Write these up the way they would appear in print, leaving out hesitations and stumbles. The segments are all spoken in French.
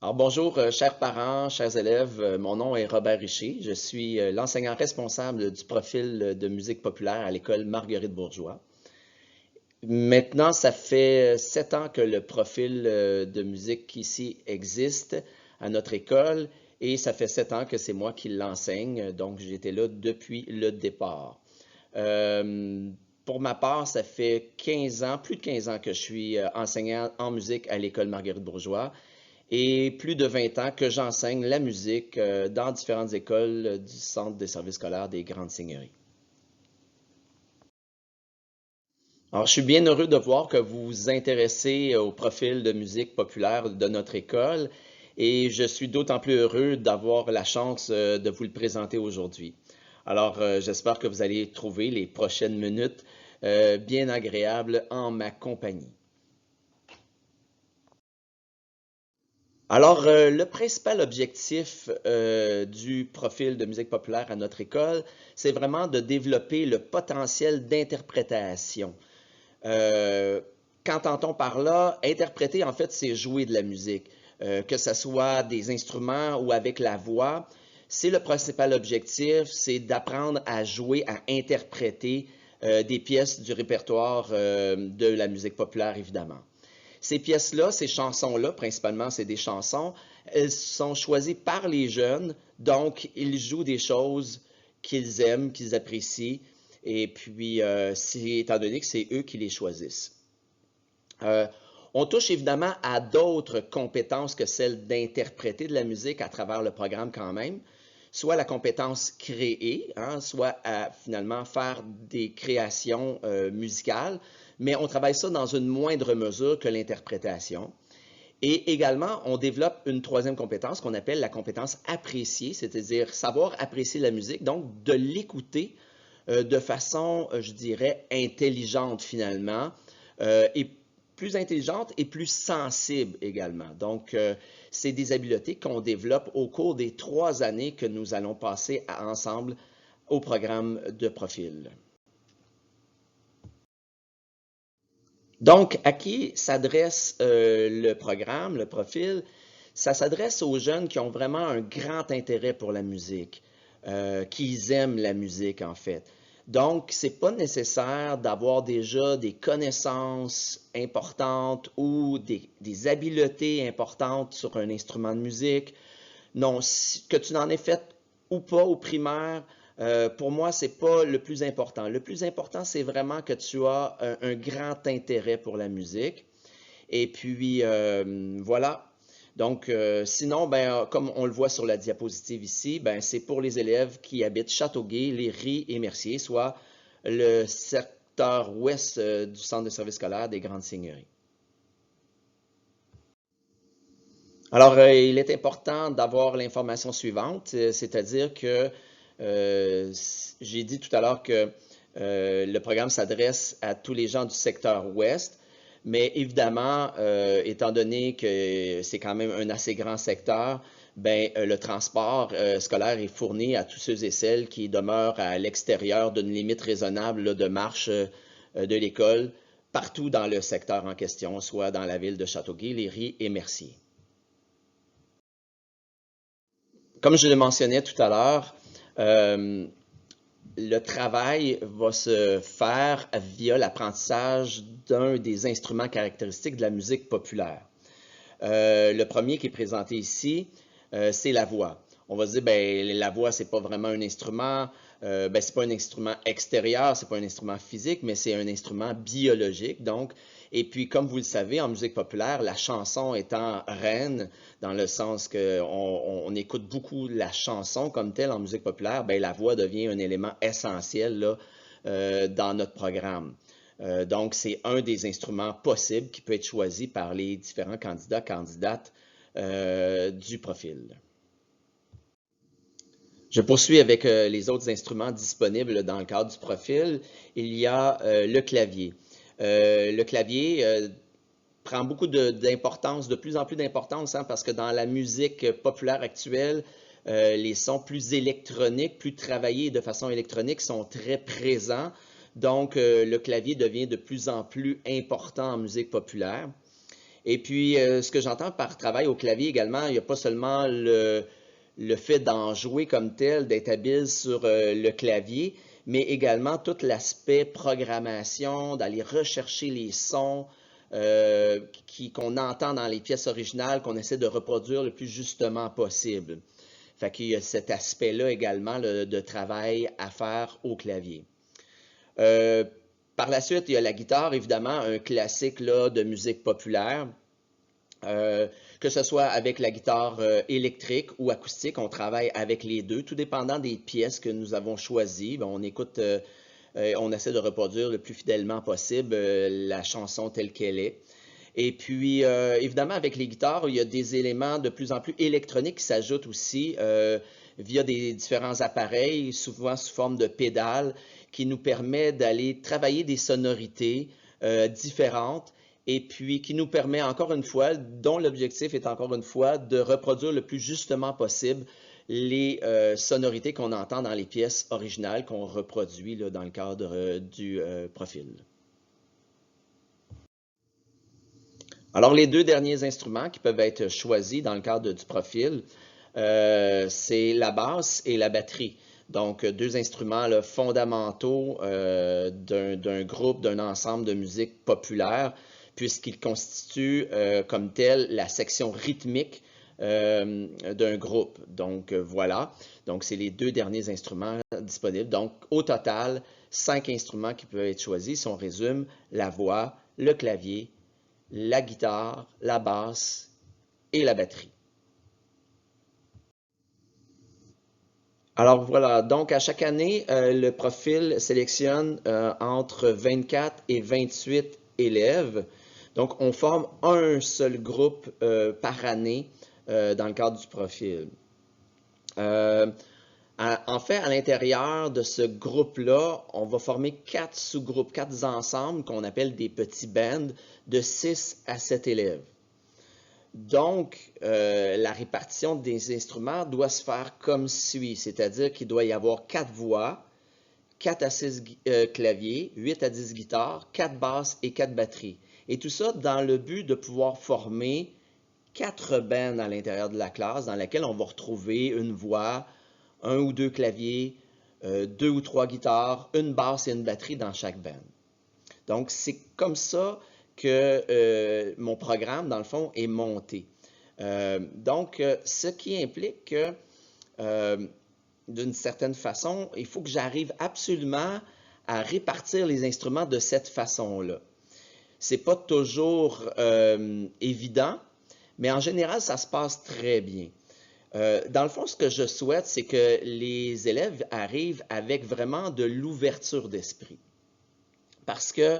Alors bonjour, chers parents, chers élèves. Mon nom est Robert Richer. Je suis l'enseignant responsable du profil de musique populaire à l'école Marguerite Bourgeois. Maintenant, ça fait 7 ans que le profil de musique ici existe à notre école et ça fait 7 ans que c'est moi qui l'enseigne. Donc, j'étais là depuis le départ. Euh, pour ma part, ça fait 15 ans, plus de 15 ans que je suis enseignant en musique à l'école Marguerite Bourgeois et plus de 20 ans que j'enseigne la musique dans différentes écoles du Centre des services scolaires des Grandes Seigneuries. Alors, je suis bien heureux de voir que vous vous intéressez au profil de musique populaire de notre école et je suis d'autant plus heureux d'avoir la chance de vous le présenter aujourd'hui. Alors, j'espère que vous allez trouver les prochaines minutes bien agréables en ma compagnie. Alors, le principal objectif du profil de musique populaire à notre école, c'est vraiment de développer le potentiel d'interprétation. Euh, Qu'entend-on par là? Interpréter, en fait, c'est jouer de la musique, que ce soit des instruments ou avec la voix. C'est le principal objectif, c'est d'apprendre à jouer, à interpréter des pièces du répertoire de la musique populaire, évidemment. Ces pièces-là, ces chansons-là, principalement, c'est des chansons, elles sont choisies par les jeunes, donc ils jouent des choses qu'ils aiment, qu'ils apprécient, et puis, étant donné que c'est eux qui les choisissent. Euh, on touche évidemment à d'autres compétences que celles d'interpréter de la musique à travers le programme quand même, soit la compétence créée, hein, soit à finalement faire des créations musicales, mais on travaille ça dans une moindre mesure que l'interprétation. Et également, on développe une troisième compétence qu'on appelle la compétence appréciée, c'est-à-dire savoir apprécier la musique, donc de l'écouter de façon, je dirais, intelligente finalement, et plus intelligente et plus sensible également. Donc, c'est des habiletés qu'on développe au cours des 3 années que nous allons passer ensemble au programme de profil. Donc, à qui s'adresse le programme, le profil? Ça s'adresse aux jeunes qui ont vraiment un grand intérêt pour la musique, qui aiment la musique en fait. Donc, c'est pas nécessaire d'avoir déjà des connaissances importantes ou des habiletés importantes sur un instrument de musique. Non, que tu n'en aies fait ou pas au primaire, pour moi, c'est pas le plus important. Le plus important, c'est vraiment que tu as un grand intérêt pour la musique. Et puis, voilà. Donc, sinon, ben, comme on le voit sur la diapositive ici, ben, c'est pour les élèves qui habitent Châteauguay, Léry et Mercier, soit le secteur ouest du centre de service scolaire des Grandes Seigneuries. Alors, il est important d'avoir l'information suivante, c'est-à-dire que euh, j'ai dit tout à l'heure que le programme s'adresse à tous les gens du secteur ouest, mais évidemment, étant donné que c'est quand même un assez grand secteur, ben, le transport scolaire est fourni à tous ceux et celles qui demeurent à l'extérieur d'une limite raisonnable là, de marche de l'école, partout dans le secteur en question, soit dans la ville de Châteauguay, Léry et Mercier. Comme je le mentionnais tout à l'heure, euh, le travail va se faire via l'apprentissage d'un des instruments caractéristiques de la musique populaire. Le premier qui est présenté ici, c'est la voix. On va se dire, ben, la voix, c'est pas vraiment un instrument, ben, c'est pas un instrument extérieur, c'est pas un instrument physique, mais c'est un instrument biologique. Donc, et puis, comme vous le savez, en musique populaire, la chanson étant reine, dans le sens qu'on écoute beaucoup la chanson comme telle en musique populaire, ben, la voix devient un élément essentiel là, dans notre programme. Donc, c'est un des instruments possibles qui peut être choisi par les différents candidats, candidates du profil. Je poursuis avec les autres instruments disponibles dans le cadre du profil. Il y a le clavier. Le clavier prend beaucoup d'importance, de plus en plus d'importance, hein, parce que dans la musique populaire actuelle, les sons plus électroniques, plus travaillés de façon électronique sont très présents. Donc, le clavier devient de plus en plus important en musique populaire. Et puis, ce que j'entends par travail au clavier également, il n'y a pas seulement le fait d'en jouer comme tel, d'être habile sur le clavier, mais également tout l'aspect programmation, d'aller rechercher les sons qu'on entend dans les pièces originales, qu'on essaie de reproduire le plus justement possible. Fait qu'il y a cet aspect-là également de travail à faire au clavier. Par la suite, il y a la guitare, évidemment, un classique là, de musique populaire. Que ce soit avec la guitare électrique ou acoustique, on travaille avec les deux, tout dépendant des pièces que nous avons choisies. On écoute, on essaie de reproduire le plus fidèlement possible la chanson telle qu'elle est. Et puis, évidemment, avec les guitares, il y a des éléments de plus en plus électroniques qui s'ajoutent aussi via des différents appareils, souvent sous forme de pédales, qui nous permet d'aller travailler des sonorités différentes et puis qui nous permet encore une fois, dont l'objectif est encore une fois de reproduire le plus justement possible les sonorités qu'on entend dans les pièces originales qu'on reproduit là, dans le cadre du profil. Alors, les deux derniers instruments qui peuvent être choisis dans le cadre du profil, c'est la basse et la batterie. Donc, deux instruments là, fondamentaux d'un groupe, d'un ensemble de musique populaire, puisqu'ils constituent comme tel la section rythmique d'un groupe. Donc, voilà. Donc, c'est les deux derniers instruments disponibles. Donc, au total, 5 instruments qui peuvent être choisis. Si on résume, la voix, le clavier, la guitare, la basse et la batterie. Alors voilà, donc à chaque année, le profil sélectionne entre 24 et 28 élèves. Donc on forme un seul groupe par année dans le cadre du profil. En fait, à l'intérieur de ce groupe-là, on va former 4 sous-groupes, 4 ensembles qu'on appelle des petits bands de 6 à 7 élèves. Donc, la répartition des instruments doit se faire comme suit, c'est-à-dire qu'il doit y avoir 4 voix, 4 à 6 claviers, 8 à 10 guitares, 4 basses et 4 batteries. Et tout ça dans le but de pouvoir former 4 bands à l'intérieur de la classe dans laquelle on va retrouver une voix, 1 ou 2 claviers, 2 ou 3 guitares, une basse et une batterie dans chaque band. Donc, c'est comme ça que mon programme, dans le fond, est monté. Ce qui implique que, d'une certaine façon, il faut que j'arrive absolument à répartir les instruments de cette façon-là. Ce n'est pas toujours évident, mais en général, ça se passe très bien. Dans le fond, ce que je souhaite, c'est que les élèves arrivent avec vraiment de l'ouverture d'esprit. Parce que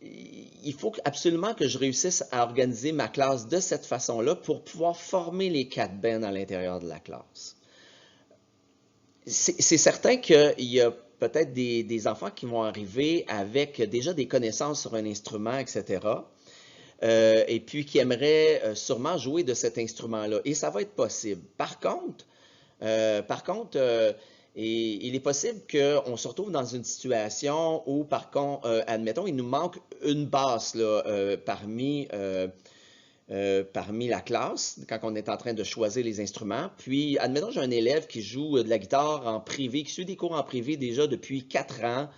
il faut absolument que je réussisse à organiser ma classe de cette façon-là pour pouvoir former les 4 bands à l'intérieur de la classe. C'est certain qu'il y a peut-être des enfants qui vont arriver avec déjà des connaissances sur un instrument, etc., et puis qui aimeraient sûrement jouer de cet instrument-là. Et ça va être possible. Par contre, il est possible qu'on se retrouve dans une situation où, par contre, admettons, il nous manque une basse là, parmi la classe, quand on est en train de choisir les instruments. Puis, admettons, j'ai un élève qui joue de la guitare en privé, qui suit des cours en privé déjà depuis 4 ans.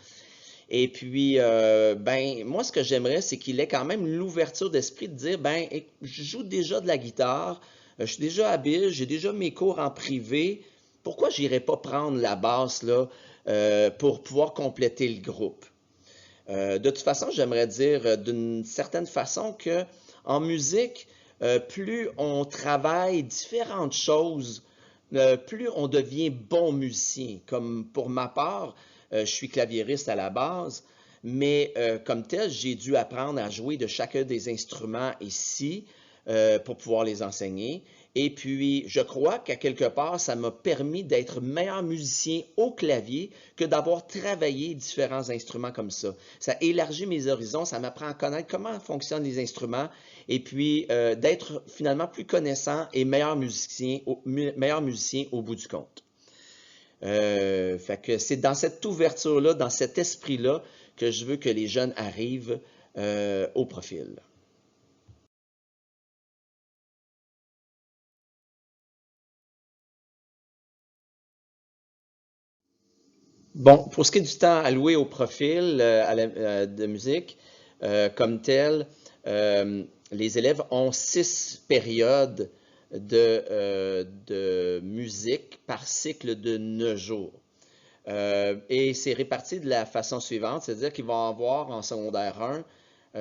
Et puis, moi, ce que j'aimerais, c'est qu'il ait quand même l'ouverture d'esprit de dire, je joue déjà de la guitare, je suis déjà habile, j'ai déjà mes cours en privé, pourquoi je n'irais pas prendre la basse là, pour pouvoir compléter le groupe? De toute façon, j'aimerais dire d'une certaine façon qu'en musique, plus on travaille différentes choses, plus on devient bon musicien. Comme pour ma part, je suis claviériste à la base, mais comme tel, j'ai dû apprendre à jouer de chacun des instruments ici pour pouvoir les enseigner. Et puis, je crois qu'à quelque part, ça m'a permis d'être meilleur musicien au clavier que d'avoir travaillé différents instruments comme ça. Ça élargit mes horizons, ça m'apprend à connaître comment fonctionnent les instruments et puis d'être finalement plus connaissant et meilleur musicien au bout du compte. Fait que c'est dans cette ouverture-là, dans cet esprit-là, que je veux que les jeunes arrivent au profil. Bon, pour ce qui est du temps alloué au profil de musique, comme tel, les élèves ont 6 périodes de musique par cycle de 9 jours. Et c'est réparti de la façon suivante, c'est-à-dire qu'ils vont avoir en secondaire 1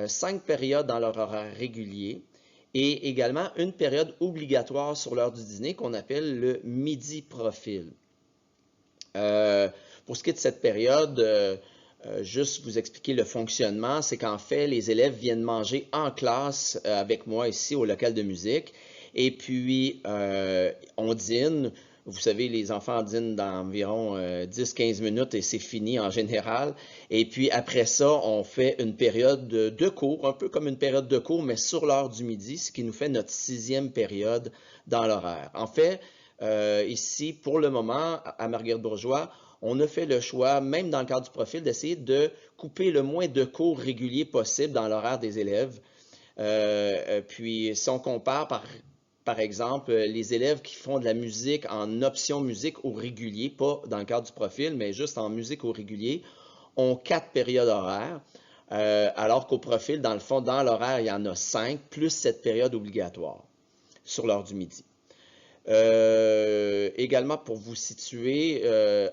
5 périodes dans leur horaire régulier et également une période obligatoire sur l'heure du dîner qu'on appelle le midi profil. Pour ce qui est de cette période, juste vous expliquer le fonctionnement, c'est qu'en fait, les élèves viennent manger en classe avec moi ici au local de musique. Et puis, on dîne. Vous savez, les enfants dînent dans environ 10-15 minutes et c'est fini en général. Et puis, après ça, on fait une période de cours, un peu comme une période de cours, mais sur l'heure du midi, ce qui nous fait notre 6e période dans l'horaire. En fait, ici, pour le moment, à Marguerite-Bourgeois, on a fait le choix, même dans le cadre du profil, d'essayer de couper le moins de cours réguliers possible dans l'horaire des élèves. Puis, si on compare, par exemple, les élèves qui font de la musique en option musique au régulier, pas dans le cadre du profil, mais juste en musique au régulier, ont 4 périodes horaires, alors qu'au profil, dans le fond, dans l'horaire, il y en a 5, plus cette période obligatoire sur l'heure du midi. Également, pour vous situer,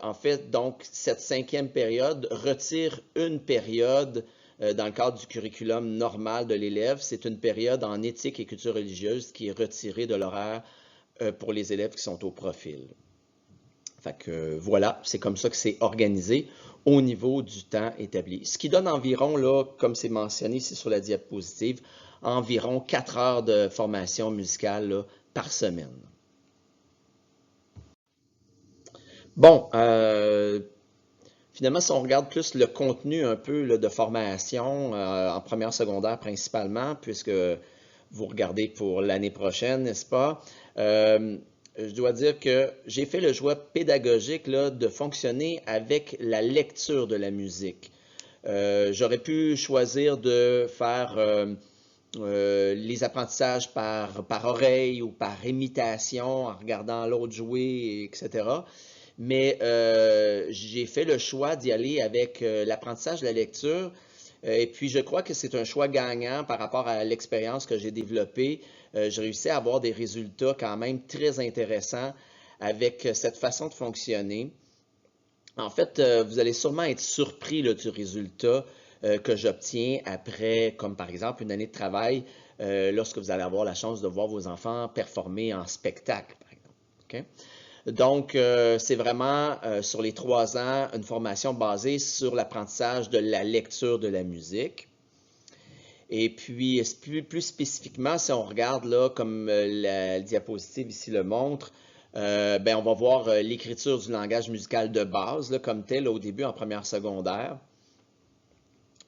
en fait, donc, cette 5e période retire une période dans le cadre du curriculum normal de l'élève. C'est une période en éthique et culture religieuse qui est retirée de l'horaire pour les élèves qui sont au profil. Fait que voilà, c'est comme ça que c'est organisé au niveau du temps établi. Ce qui donne environ, là, comme c'est mentionné ici sur la diapositive, environ 4 heures de formation musicale là, par semaine. Bon, finalement, si on regarde plus le contenu un peu là, de formation en première secondaire principalement, puisque vous regardez pour l'année prochaine, n'est-ce pas? Je dois dire que j'ai fait le choix pédagogique là, de fonctionner avec la lecture de la musique. J'aurais pu choisir de faire les apprentissages par oreille ou par imitation en regardant l'autre jouer, etc. Mais j'ai fait le choix d'y aller avec l'apprentissage de la lecture. Et puis, je crois que c'est un choix gagnant par rapport à l'expérience que j'ai développée. J'ai réussi à avoir des résultats quand même très intéressants avec cette façon de fonctionner. En fait, vous allez sûrement être surpris là, du résultat que j'obtiens après, comme par exemple une année de travail, lorsque vous allez avoir la chance de voir vos enfants performer en spectacle, par exemple. Okay? Donc, c'est vraiment sur les 3 ans, une formation basée sur l'apprentissage de la lecture de la musique. Et puis, plus spécifiquement, si on regarde là, comme la diapositive ici le montre, ben, on va voir l'écriture du langage musical de base, là, comme tel au début en première secondaire.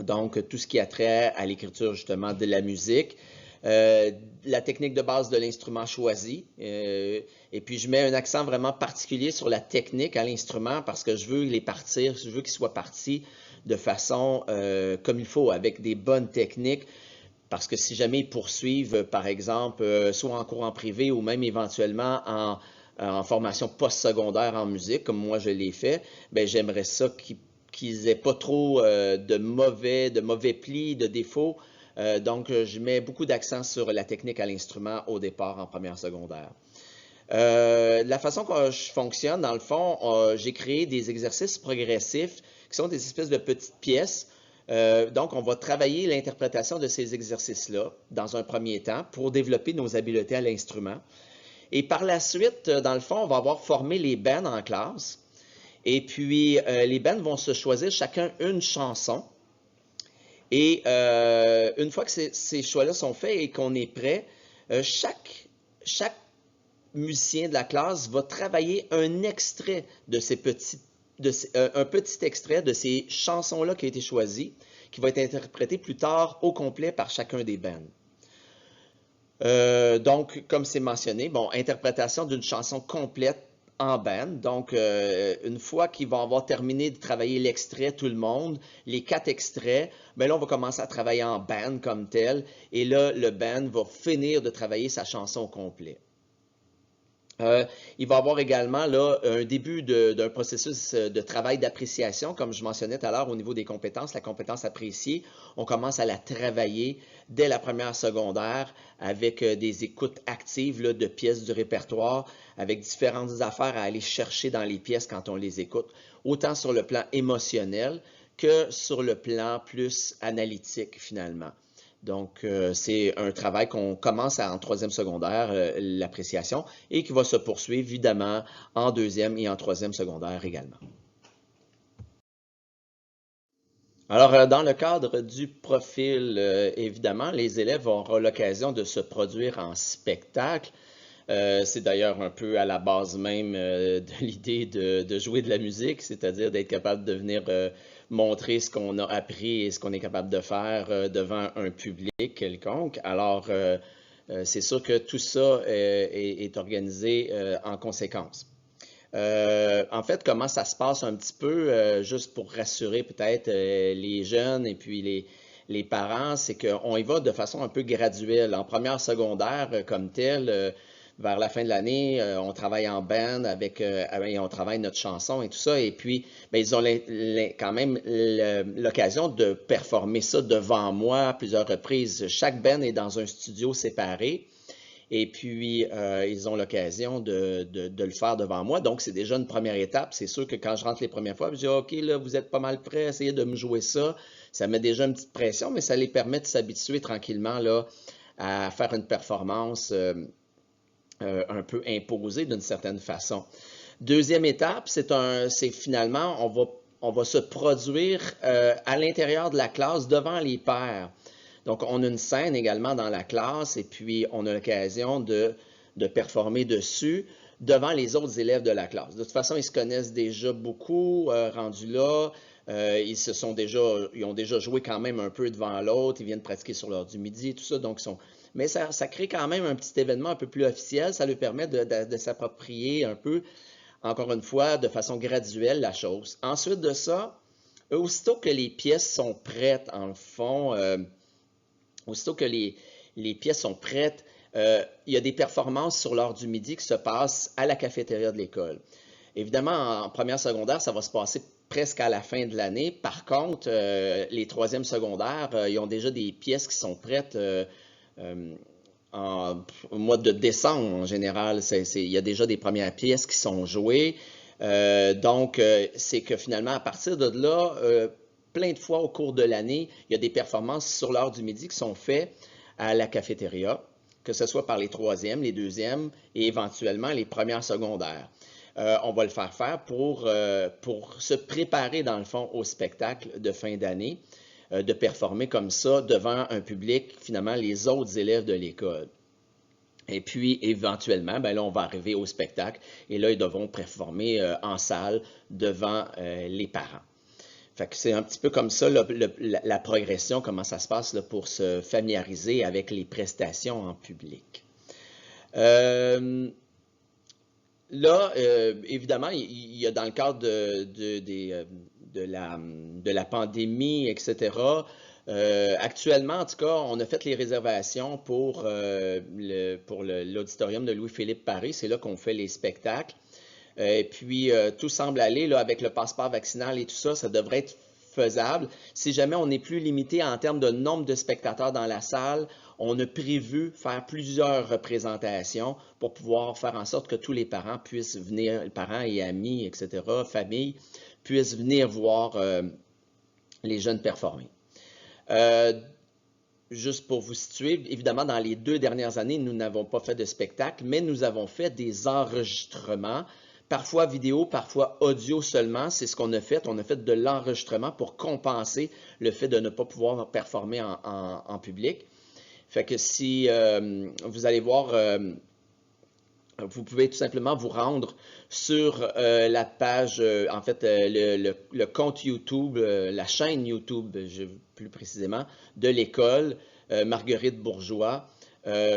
Donc, tout ce qui a trait à l'écriture justement de la musique. La technique de base de l'instrument choisi. Et puis, je mets un accent vraiment particulier sur la technique à l'instrument parce que je veux qu'ils soient partis de façon comme il faut, avec des bonnes techniques. Parce que si jamais ils poursuivent, par exemple, soit en cours en privé ou même éventuellement en formation postsecondaire en musique, comme moi je l'ai fait, ben j'aimerais ça qu'ils n'aient pas trop de mauvais plis, de défauts. Donc, je mets beaucoup d'accent sur la technique à l'instrument au départ en première secondaire. La façon que je fonctionne, dans le fond, j'ai créé des exercices progressifs qui sont des espèces de petites pièces. Donc, on va travailler l'interprétation de ces exercices-là dans un premier temps pour développer nos habiletés à l'instrument. Et par la suite, dans le fond, on va avoir formé les bands en classe. Et puis, les bands vont se choisir chacun une chanson. Et une fois que ces choix-là sont faits et qu'on est prêt, chaque musicien de la classe va travailler un extrait de un petit extrait de ces chansons-là qui a été choisi, qui va être interprété plus tard au complet par chacun des bands. Donc, comme c'est mentionné, bon, interprétation d'une chanson complète en band. Donc, une fois qu'ils vont avoir terminé de travailler l'extrait, tout le monde, les 4 extraits, bien là, on va commencer à travailler en band comme tel. Et là, le band va finir de travailler sa chanson au complet. Il va y avoir également là, un début d'un processus de travail d'appréciation, comme je mentionnais tout à l'heure au niveau des compétences, la compétence appréciée. On commence à la travailler dès la première secondaire avec des écoutes actives là, de pièces du répertoire, avec différentes affaires à aller chercher dans les pièces quand on les écoute, autant sur le plan émotionnel que sur le plan plus analytique finalement. Donc, c'est un travail qu'on commence en 3e secondaire, l'appréciation, et qui va se poursuivre évidemment en 2e et en 3e secondaire également. Alors, dans le cadre du profil, évidemment, les élèves auront l'occasion de se produire en spectacle. C'est d'ailleurs un peu à la base même de l'idée de jouer de la musique, c'est-à-dire d'être capable de venir montrer ce qu'on a appris et ce qu'on est capable de faire devant un public quelconque. Alors, c'est sûr que tout ça est organisé en conséquence. En fait, comment ça se passe un petit peu, juste pour rassurer peut-être les jeunes et puis les parents, c'est qu'on y va de façon un peu graduelle. En première secondaire, comme tel, vers la fin de l'année, on travaille en band et on travaille notre chanson et tout ça. Et puis, bien, ils ont quand même l'occasion de performer ça devant moi à plusieurs reprises. Chaque band est dans un studio séparé. Et puis, ils ont l'occasion de le faire devant moi. Donc, c'est déjà une première étape. C'est sûr que quand je rentre les premières fois, je dis, OK, là, vous êtes pas mal prêts, essayez de me jouer ça. Ça met déjà une petite pression, mais ça les permet de s'habituer tranquillement là, à faire une performance un peu imposée d'une certaine façon. Deuxième étape, c'est finalement, on va se produire à l'intérieur de la classe devant les pairs. Donc, on a une scène également dans la classe et puis on a l'occasion de performer dessus devant les autres élèves de la classe. De toute façon, ils se connaissent déjà beaucoup, rendus là. Ils ont déjà joué quand même un peu devant l'autre. Ils viennent pratiquer sur l'heure du midi, tout ça. Donc, mais ça crée quand même un petit événement un peu plus officiel. Ça leur permet de s'approprier un peu, encore une fois, de façon graduelle la chose. Ensuite de ça, aussitôt que les pièces sont prêtes, en fond, aussitôt que les pièces sont prêtes, il y a des performances sur l'heure du midi qui se passent à la cafétéria de l'école. Évidemment, en première secondaire, ça va se passer presque à la fin de l'année. Par contre, les 3e secondaires, ils ont déjà des pièces qui sont prêtes au mois de décembre en général. Il y a déjà des premières pièces qui sont jouées. Donc, c'est que finalement, à partir de là, plein de fois au cours de l'année, il y a des performances sur l'heure du midi qui sont faites à la cafétéria, que ce soit par les 3e, les 2e et éventuellement les premières secondaires. On va le faire pour se préparer, dans le fond, au spectacle de fin d'année, de performer comme ça devant un public, finalement, les autres élèves de l'école. Et puis, éventuellement, ben là, on va arriver au spectacle et là, ils devront performer en salle devant les parents. Fait que c'est un petit peu comme ça la progression, comment ça se passe là, pour se familiariser avec les prestations en public. Là, évidemment, il y a dans le cadre de la pandémie, etc., actuellement, en tout cas, on a fait les réservations pour l'auditorium de Louis-Philippe Paris. C'est là qu'on fait les spectacles. Et puis, tout semble aller là, avec le passeport vaccinal et tout ça, ça devrait être faisable. Si jamais on est plus limité en termes de nombre de spectateurs dans la salle, on a prévu faire plusieurs représentations pour pouvoir faire en sorte que tous les parents puissent venir, parents et amis, etc., famille, puissent venir voir les jeunes performer. Juste pour vous situer, évidemment, dans les 2 dernières années, nous n'avons pas fait de spectacle, mais nous avons fait des enregistrements, parfois vidéo, parfois audio seulement. C'est ce qu'on a fait. On a fait de l'enregistrement pour compenser le fait de ne pas pouvoir performer en public. Fait que si vous allez voir, vous pouvez tout simplement vous rendre sur la page, en fait, le compte YouTube, la chaîne YouTube, plus précisément, de l'école Marguerite Bourgeois.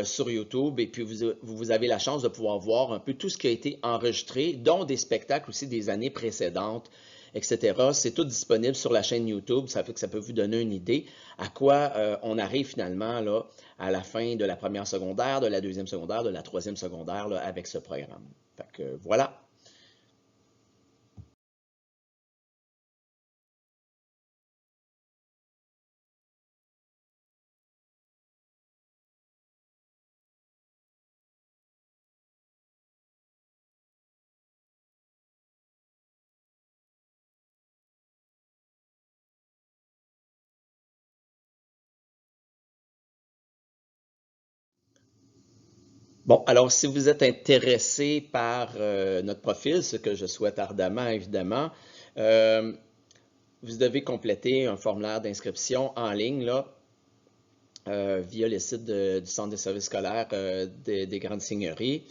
sur YouTube et puis vous avez la chance de pouvoir voir un peu tout ce qui a été enregistré, dont des spectacles aussi des années précédentes, etc. C'est tout disponible sur la chaîne YouTube, ça fait que ça peut vous donner une idée à quoi on arrive finalement là, à la fin de la première secondaire, de la deuxième secondaire, de la troisième secondaire là, avec ce programme. Fait que voilà. Bon, alors si vous êtes intéressé par notre profil, ce que je souhaite ardemment, évidemment, euh, vous devez compléter un formulaire d'inscription en ligne là, via le site du Centre des services scolaires des Grandes Seigneuries.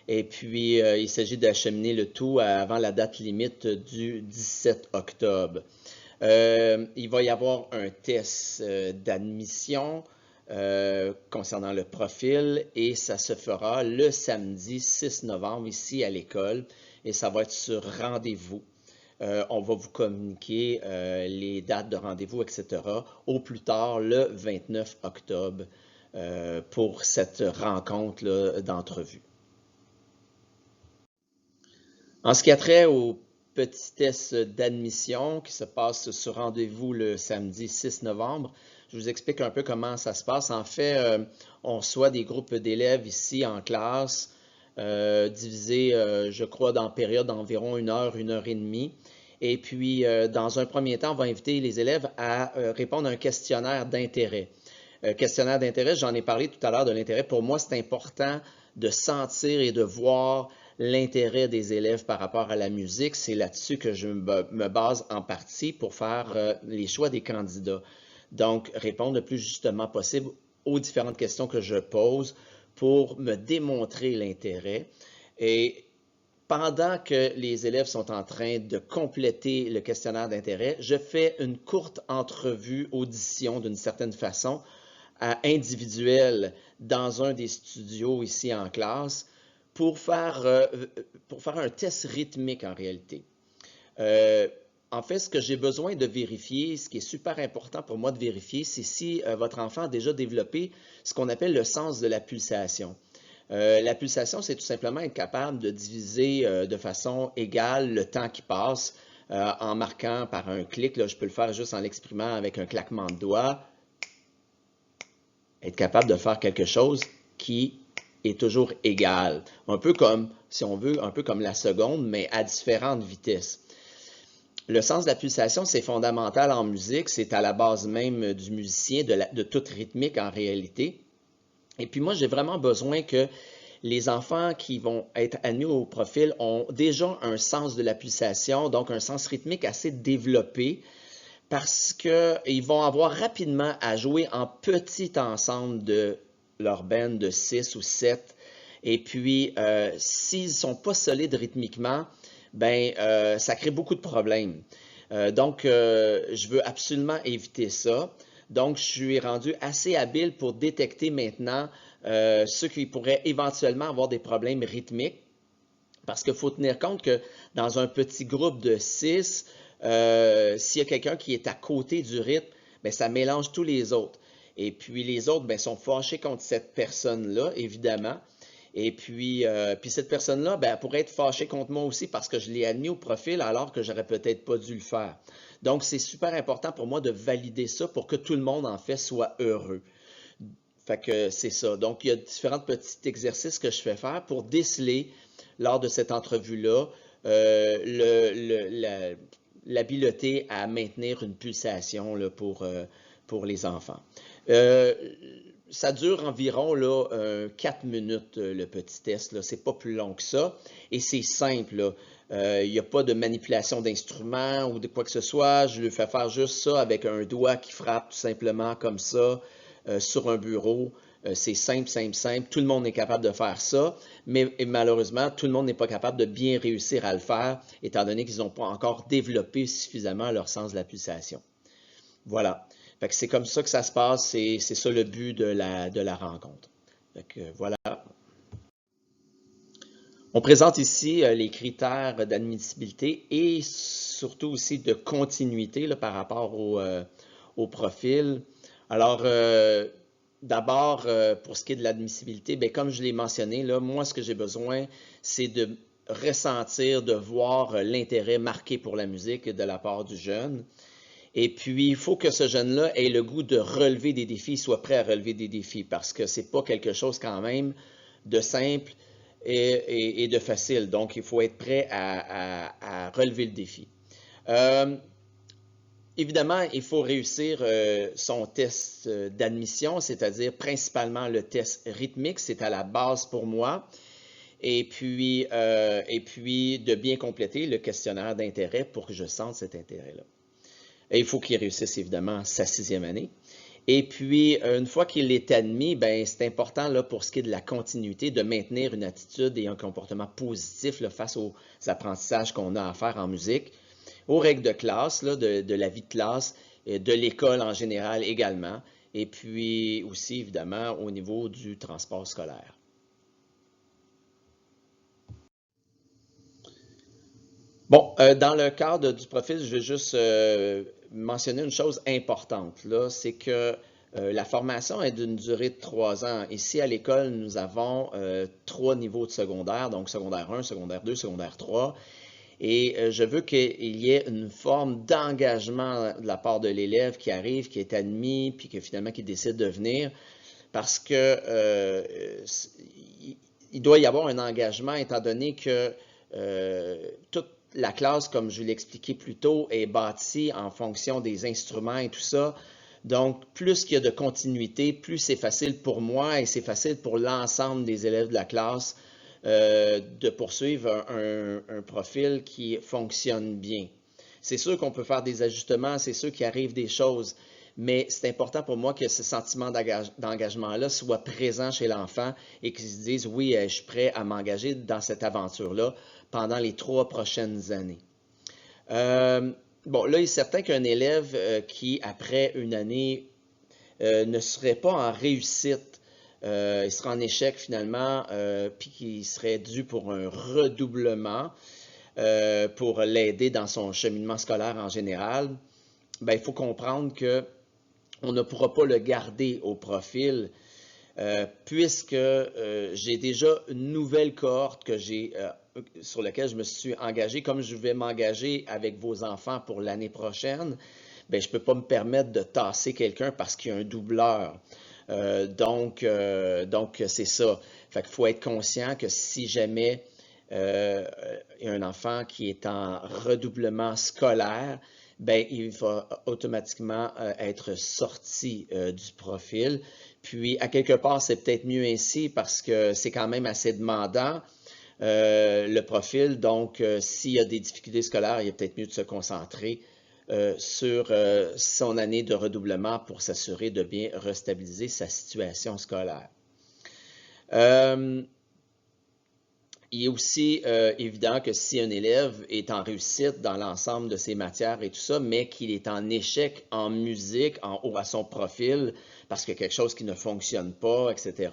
Et puis, il s'agit d'acheminer le tout avant la date limite du 17 octobre. Il va y avoir un test d'admission concernant le profil et ça se fera le samedi 6 novembre ici à l'école et ça va être sur rendez-vous. On va vous communiquer les dates de rendez-vous, etc. au plus tard le 29 octobre pour cette rencontre d'entrevue. En ce qui a trait au petit test d'admission qui se passe sur rendez-vous le samedi 6 novembre, je vous explique un peu comment ça se passe. En fait, on reçoit des groupes d'élèves ici en classe, divisés, je crois, dans période d'environ 1 heure et demie. Et puis, dans un premier temps, on va inviter les élèves à répondre à un questionnaire d'intérêt. Questionnaire d'intérêt, j'en ai parlé tout à l'heure de l'intérêt. Pour moi, c'est important de sentir et de voir l'intérêt des élèves par rapport à la musique. C'est là-dessus que je me base en partie pour faire les choix des candidats. Donc, répondre le plus justement possible aux différentes questions que je pose pour me démontrer l'intérêt. Et pendant que les élèves sont en train de compléter le questionnaire d'intérêt, je fais une courte entrevue audition d'une certaine façon individuelle dans un des studios ici en classe pour faire un test rythmique en réalité. En fait, ce que j'ai besoin de vérifier, ce qui est super important pour moi de vérifier, c'est si votre enfant a déjà développé ce qu'on appelle le sens de la pulsation. La pulsation, c'est tout simplement être capable de diviser de façon égale le temps qui passe en marquant par un clic. Là, je peux le faire juste en l'exprimant avec un claquement de doigts. Être capable de faire quelque chose qui est toujours égal. Un peu comme, si on veut, un peu comme la seconde, mais à différentes vitesses. Le sens de la pulsation, c'est fondamental en musique. C'est à la base même du musicien, de toute rythmique en réalité. Et puis moi, j'ai vraiment besoin que les enfants qui vont être admis au profil ont déjà un sens de la pulsation, donc un sens rythmique assez développé, parce qu'ils vont avoir rapidement à jouer en petit ensemble de leur band de 6 ou 7. Et puis, s'ils ne sont pas solides rythmiquement, ben, ça crée beaucoup de problèmes. Donc, je veux absolument éviter ça. Donc, je suis rendu assez habile pour détecter maintenant ceux qui pourraient éventuellement avoir des problèmes rythmiques. Parce qu'il faut tenir compte que dans un petit groupe de 6, s'il y a quelqu'un qui est à côté du rythme, bien, ça mélange tous les autres. Et puis les autres bien, sont fâchés contre cette personne-là, évidemment. Et puis cette personne-là, ben, elle pourrait être fâchée contre moi aussi parce que je l'ai admis au profil alors que j'aurais peut-être pas dû le faire. Donc, c'est super important pour moi de valider ça pour que tout le monde, en fait, soit heureux. Fait que c'est ça. Donc, il y a différents petits exercices que je fais faire pour déceler, lors de cette entrevue-là, l'habileté à maintenir une pulsation là, pour les enfants. Euh, Ça dure environ là, 4 minutes, le petit test. C'est pas plus long que ça. Et c'est simple. Il n'y a pas de manipulation d'instruments ou de quoi que ce soit. Je lui fais faire juste ça avec un doigt qui frappe tout simplement comme ça sur un bureau. C'est simple, simple, simple. Tout le monde est capable de faire ça, mais malheureusement, tout le monde n'est pas capable de bien réussir à le faire, étant donné qu'ils n'ont pas encore développé suffisamment leur sens de la pulsation. Voilà. Fait que c'est comme ça que ça se passe, c'est ça le but de la rencontre. Voilà. On présente ici les critères d'admissibilité et surtout aussi de continuité là, par rapport au profil. Alors, d'abord, pour ce qui est de l'admissibilité, bien, comme je l'ai mentionné, là, moi, ce que j'ai besoin, c'est de ressentir, de voir l'intérêt marqué pour la musique de la part du jeune. Et puis, il faut que ce jeune-là ait le goût de relever des défis, soit prêt à relever des défis, parce que c'est pas quelque chose quand même de simple et de facile. Donc, il faut être prêt à relever le défi. Euh, Évidemment, il faut réussir son test d'admission, c'est-à-dire principalement le test rythmique, c'est à la base pour moi. Et puis de bien compléter le questionnaire d'intérêt pour que je sente cet intérêt-là. Et il faut qu'il réussisse évidemment sa 6e année. Et puis, une fois qu'il est admis, ben, c'est important là, pour ce qui est de la continuité, de maintenir une attitude et un comportement positif là, face aux apprentissages qu'on a à faire en musique, aux règles de classe, là, de la vie de classe, de l'école en général également, et puis aussi évidemment au niveau du transport scolaire. Bon, dans le cadre du profil, je vais juste mentionner une chose importante, là, c'est que la formation est d'une durée de 3 ans. Ici, à l'école, nous avons 3 niveaux de secondaire, donc secondaire 1, secondaire 2, secondaire 3. Et je veux qu'il y ait une forme d'engagement de la part de l'élève qui arrive, qui est admis, puis que finalement qui décide de venir, parce que il doit y avoir un engagement étant donné que toute la classe, comme je l'ai expliqué plus tôt, est bâtie en fonction des instruments et tout ça. Donc, plus qu'il y a de continuité, plus c'est facile pour moi et c'est facile pour l'ensemble des élèves de la classe de poursuivre un profil qui fonctionne bien. C'est sûr qu'on peut faire des ajustements, c'est sûr qu'il arrive des choses, mais c'est important pour moi que ce sentiment d'engagement-là soit présent chez l'enfant et qu'il se dise, oui, je suis prêt à m'engager dans cette aventure-là pendant les 3 prochaines années. Bon, là, il est certain qu'un élève qui, après une année, ne serait pas en réussite, il serait en échec finalement, puis qu'il serait dû pour un redoublement pour l'aider dans son cheminement scolaire en général, ben, il faut comprendre que on ne pourra pas le garder au profil puisque j'ai déjà une nouvelle cohorte que sur laquelle je me suis engagé. Comme je vais m'engager avec vos enfants pour l'année prochaine, ben, je ne peux pas me permettre de tasser quelqu'un parce qu'il y a un doubleur. Donc, c'est ça. Fait qu'il faut être conscient que si jamais il y a un enfant qui est en redoublement scolaire, ben, il va automatiquement être sorti du profil. Puis, à quelque part, c'est peut-être mieux ainsi parce que c'est quand même assez demandant, le profil. Donc, s'il y a des difficultés scolaires, il est peut-être mieux de se concentrer sur son année de redoublement pour s'assurer de bien restabiliser sa situation scolaire. Il est aussi évident que si un élève est en réussite dans l'ensemble de ses matières et tout ça, mais qu'il est en échec en musique, en haut à son profil, parce qu'il y a quelque chose qui ne fonctionne pas, etc.,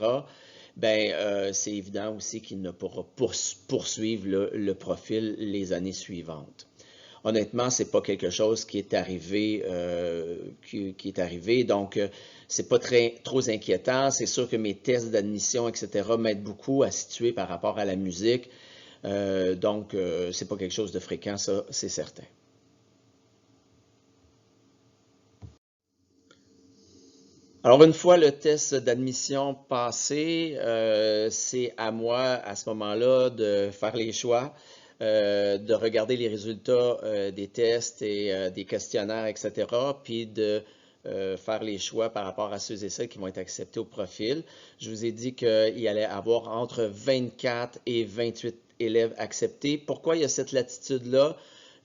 ben, c'est évident aussi qu'il ne pourra poursuivre le profil les années suivantes. Honnêtement, c'est pas quelque chose qui est arrivé, donc c'est pas trop inquiétant. C'est sûr que mes tests d'admission, etc., m'aident beaucoup à situer par rapport à la musique. Donc, c'est pas quelque chose de fréquent, ça, c'est certain. Alors, une fois le test d'admission passé, c'est à moi, à ce moment-là, de faire les choix, de regarder les résultats des tests et des questionnaires, etc., puis de faire les choix par rapport à ceux et celles qui vont être acceptés au profil. Je vous ai dit qu'il y allait avoir entre 24 et 28 élèves acceptés. Pourquoi il y a cette latitude-là?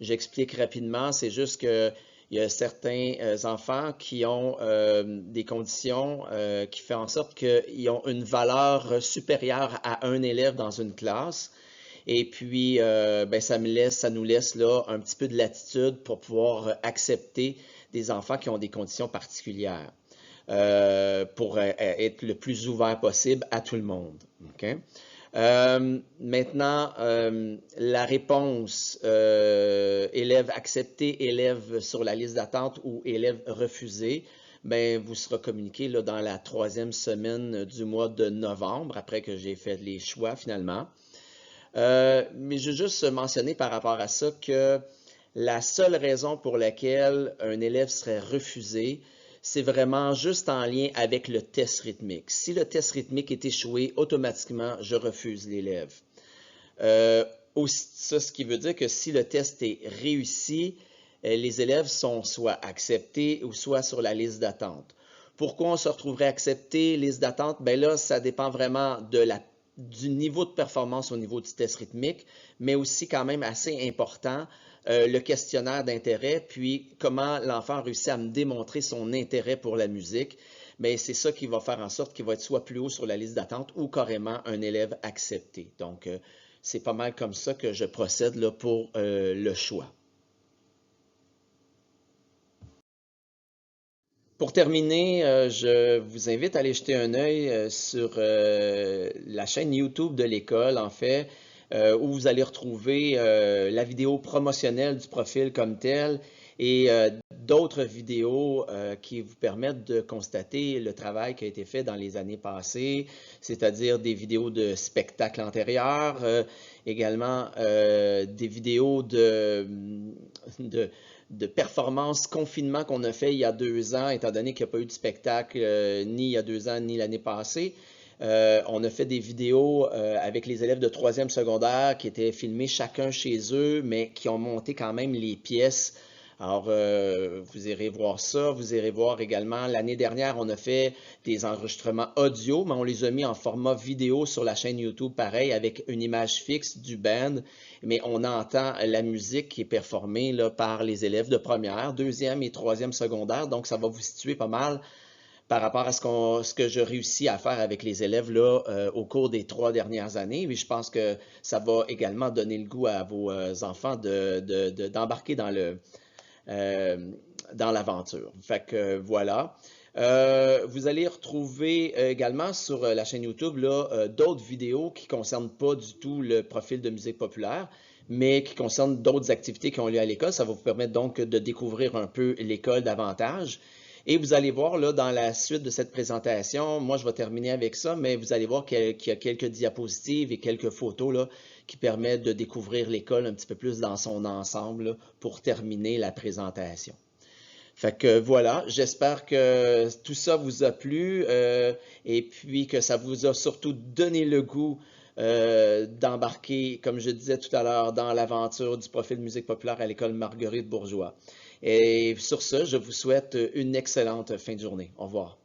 J'explique rapidement. C'est juste que il y a certains enfants qui ont des conditions qui font en sorte qu'ils ont une valeur supérieure à un élève dans une classe. Et puis, ben, ça nous laisse là un petit peu de latitude pour pouvoir accepter des enfants qui ont des conditions particulières. pour être le plus ouvert possible à tout le monde. Okay? Maintenant, la réponse élève accepté, élève sur la liste d'attente ou élève refusé, ben, vous sera communiqué là, dans la 3e semaine du mois de novembre, après que j'ai fait les choix finalement. Mais je veux juste mentionner par rapport à ça que la seule raison pour laquelle un élève serait refusé, c'est vraiment juste en lien avec le test rythmique. Si le test rythmique est échoué, automatiquement, je refuse l'élève. Ça, ce qui veut dire que si le test est réussi, les élèves sont soit acceptés ou soit sur la liste d'attente. Pourquoi on se retrouverait accepté, liste d'attente? Ben là, ça dépend vraiment du niveau de performance au niveau du test rythmique, mais aussi quand même assez important, le questionnaire d'intérêt, puis comment l'enfant réussit à me démontrer son intérêt pour la musique. Mais c'est ça qui va faire en sorte qu'il va être soit plus haut sur la liste d'attente ou carrément un élève accepté. Donc, c'est pas mal comme ça que je procède là, pour le choix. Pour terminer, je vous invite à aller jeter un œil sur la chaîne YouTube de l'école, en fait, où vous allez retrouver la vidéo promotionnelle du profil comme tel et d'autres vidéos qui vous permettent de constater le travail qui a été fait dans les années passées, c'est-à-dire des vidéos de spectacles antérieurs, également des vidéos de performance confinement qu'on a fait il y a 2 ans, étant donné qu'il n'y a pas eu de spectacle ni il y a 2 ans ni l'année passée. On a fait des vidéos avec les élèves de 3e secondaire qui étaient filmés chacun chez eux, mais qui ont monté quand même les pièces. Alors, vous irez voir ça. Vous irez voir également, l'année dernière, on a fait des enregistrements audio, mais on les a mis en format vidéo sur la chaîne YouTube, pareil, avec une image fixe du band, mais on entend la musique qui est performée là, par les élèves de 1e, 2e et 3e secondaire. Donc, ça va vous situer pas mal par rapport à ce que je réussis à faire avec les élèves là, au cours des 3 dernières années. Mais je pense que ça va également donner le goût à vos enfants d'embarquer dans l'aventure. Fait que voilà. Vous allez retrouver également sur la chaîne YouTube d'autres vidéos qui ne concernent pas du tout le profil de musique populaire, mais qui concernent d'autres activités qui ont lieu à l'école. Ça va vous permettre donc de découvrir un peu l'école davantage. Et vous allez voir là, dans la suite de cette présentation, moi je vais terminer avec ça, mais vous allez voir qu'il y a quelques diapositives et quelques photos là, qui permettent de découvrir l'école un petit peu plus dans son ensemble là, pour terminer la présentation. Fait que voilà, j'espère que tout ça vous a plu et puis que ça vous a surtout donné le goût d'embarquer, comme je disais tout à l'heure, dans l'aventure du profil musique populaire à l'école Marguerite Bourgeois. Et sur ce, je vous souhaite une excellente fin de journée. Au revoir.